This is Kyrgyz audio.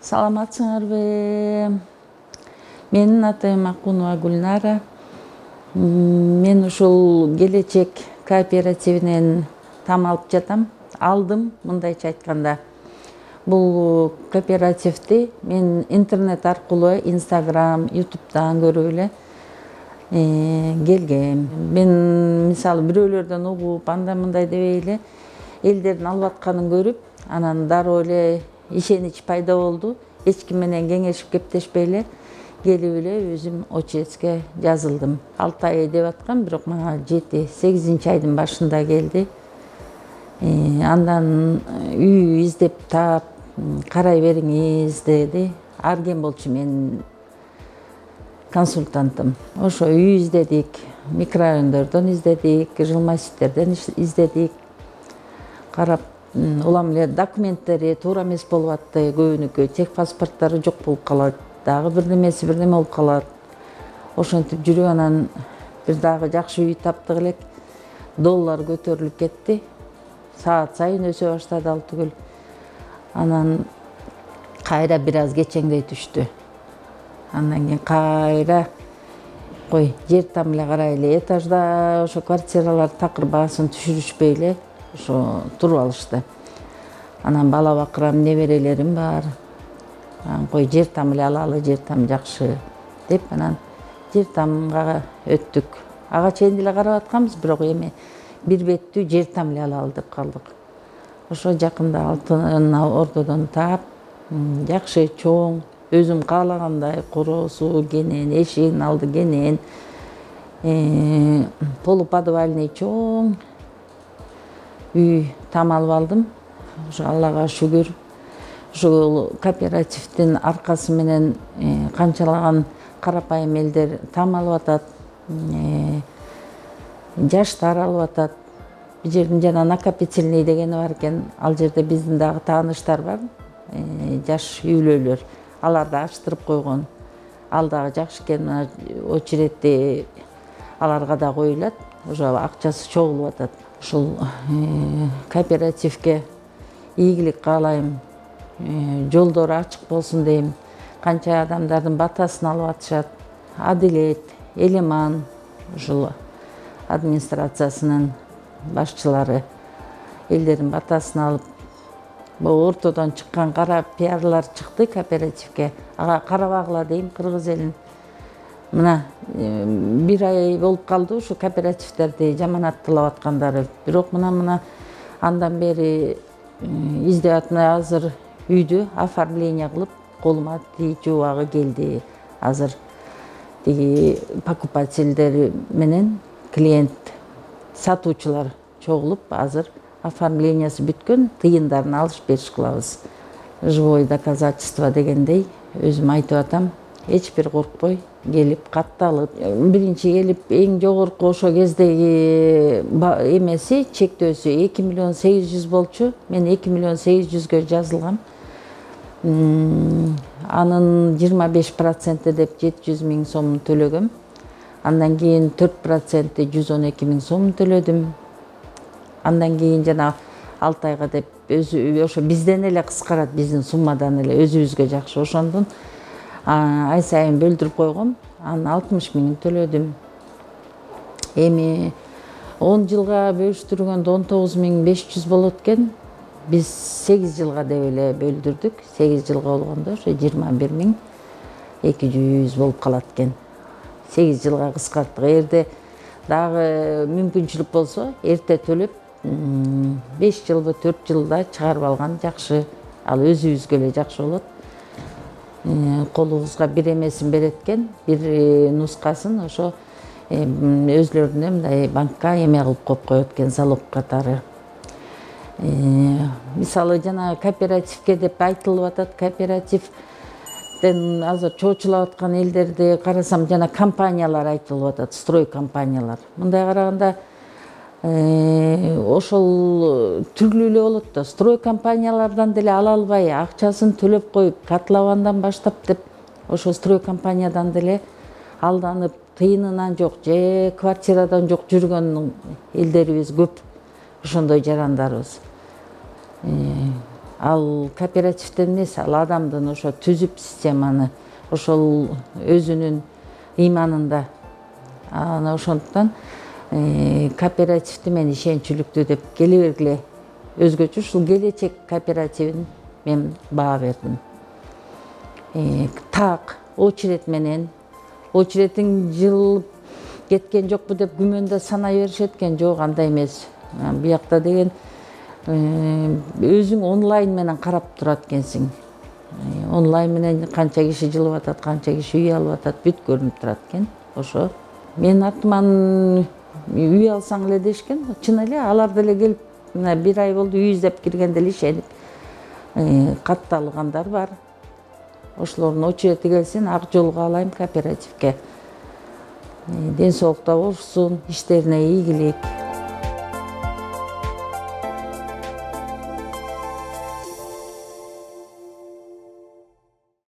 Саламатсыңарбы? Менин атым Акунова Гүлнара. Мен ушул келечек кооперативинен там алып жатам. Алдым, мындайча айтканда. Бул кооперативди мен интернет аркылуу, Instagram, YouTube'дан көрүп эле келгем. Мен мисалы бирөөлөрдөн угуп, андай мындай дебей эле элдердин алып атканын көрүп, анан дароо эле ишенич пайда болду. Эч ким менен кеңешип кептешпей эле келип эле өзүм ОЧСке жазылдым. 6 ай деп аткам, бирок мага 7-8 айдын башында келди. Андан үй издеп таап, карай бериңиз деди. Арген болчу менин консультантым. Ошо үй издедик, микрорайондордон издедик, жилмассивдерден издедик. Карап, улам эле документтери туура эмес болуп атты, көбүнүкү тех паспорттары жок болуп калат, дагы бирнемеси бирнеме болуп калат. Ошентип жүрүп анан бир дагы жакшы үй таптык элек. Доллар көтөрүлүп кетти. Саат сайын өсө баштады ал түгүл. Анан кайра бир аз кечеңдей түштү. Андан кийин кайра кой жер там эле карайлы, этажда ошо квартиралар такыр баасын түшүрүшпөй эле ошо туруп алышты. Анан бала бакырам, неберелерим бар. Кой жер там эле алалы, жер там жакшы деп анан жер тамга өттүк. Ага чейин деле карап атканбыз, бирок эми бир беттүү жер там эле алалы деп калдык. Ошо жакында алтын ордодон таап, жакшы чоң, өзүм каалагандай короосу кенен, эшигинин алды кенен, полуподвальный чоң үй там алып алдым. Ошо Аллага шүгүр. Ошол кооперативдин аркасы менен канчалаган карапайым элдер там алып атат, жаштар алып атат. Бул жердин жана накопительный дегени бар экен. Ал жерде биздин дагы тааныштар бар, жаш үйлөлөр. Аларды аштырып койгон. Ал дагы жакшы экен, очередти аларга да коюлат. Ошо акчасы чогулуп атат. Ушул кооперативге ийгилик каалайм. Жолдору ачык болсун дейм. Канча адамдардын батасын алып атышат. Адилет, Элеман, ушул администрациясынын башчылары элдердин батасын алып, бул ортодон чыккан кара пиарлар чыкты кооперативге. Ага карабагыла дейм, кыргыз элин. Мына бир ай болуп калды ушу кооперативдерди жаманатталап аткандары. Бирок мына андан бери издеп атмай азыр үйдү оформление кылып колума тийчү убагы келди. Азыр тиги покупательдер менен клиент, сатуучулар чогулуп, азыр оформлениясы бүткөн, тыйындарын алыш бериш кылабыз. Живое доказательство дегендей өзүм айтып атам. Эч бир коркпой келип катталып, биринчи келип эң жогорку ошо кездеги эмеси, чектөөсү 2 миллион 800 болчу. Мен 2 миллион 800гө жазылгам. Анын 25% деп 700 000 сом төлөгөм. Андан кийин 4% 112 000 сом төлөдүм. Андан кийин жана 6 айга деп өзү ошо бизден эле кыскарат, биздин суммадан эле өзүбүзгө жакшы ошондон ай сайын бөлдүрүп койгом. Анан 60 000 төлөдүм. Эми 10 жылга бөлүштүргөндө 19 500 болот экен. Биз 8 жылга деп эле бөлдүрдүк. 8 жылга болгондо ошо 21 200 болуп калат экен. 8 жылга кыскарттык. Эгерде дагы мүмкүнчүлүк болсо, эрте төлөп 5 жылбы 4 жылда чыгарып алган жакшы. Ал өзүбүзгө эле жакшы болот. Колубузга бир эмесин берет экен, бир нускасын ошо өзлөрүнө мындай банкка эме кылып коюп коет экен, залог катары. Мисалы жана кооперативге деп айтылып атат, кооперативден азыр чоочулап аткан элдерди карасам, жана компаниялар айтылып атат, строй компаниялар. Мындай караганда ошол түрлүү эле болот да. Строй компаниялардан деле ала албай, акчасын төлөп коюп, котловандан баштап деп, ошо строй компаниядан деле алданып, тыйынынан жок же квартирадан жок жүргөн элдерибиз көп. Ошондой жарандарыбыз. Ал кооперативден эмес, ал адамдын ошо түзүп системаны, ошол өзүнүн ыйманында. Ана ошондуктан кооперативди мен ишенчүлүктүү деп келе бергиле өзгөчө ушул келечек кооперативин мен баа бердим. Так очередь менен, очередиң жылып кеткен жокпу деп күмөндө санай беришет экен. Жок, андай эмес. Биякта деген өзүң онлайн менен карап турат экенсиң. Онлайн менен канча киши жылып атат, канча киши үй алып атат, бүт көрүнүп турат экен. Ошо мен артыман үй алсаң эле дешкен. Чын эле алар деле келип, мына 1 ай болду үй издеп киргенде эле ишенип катталгандар бар. Ошолордун очерети келсин, ак жолго алайым кооперативге. Ден соолукта болушсун, иштерине ийгилик.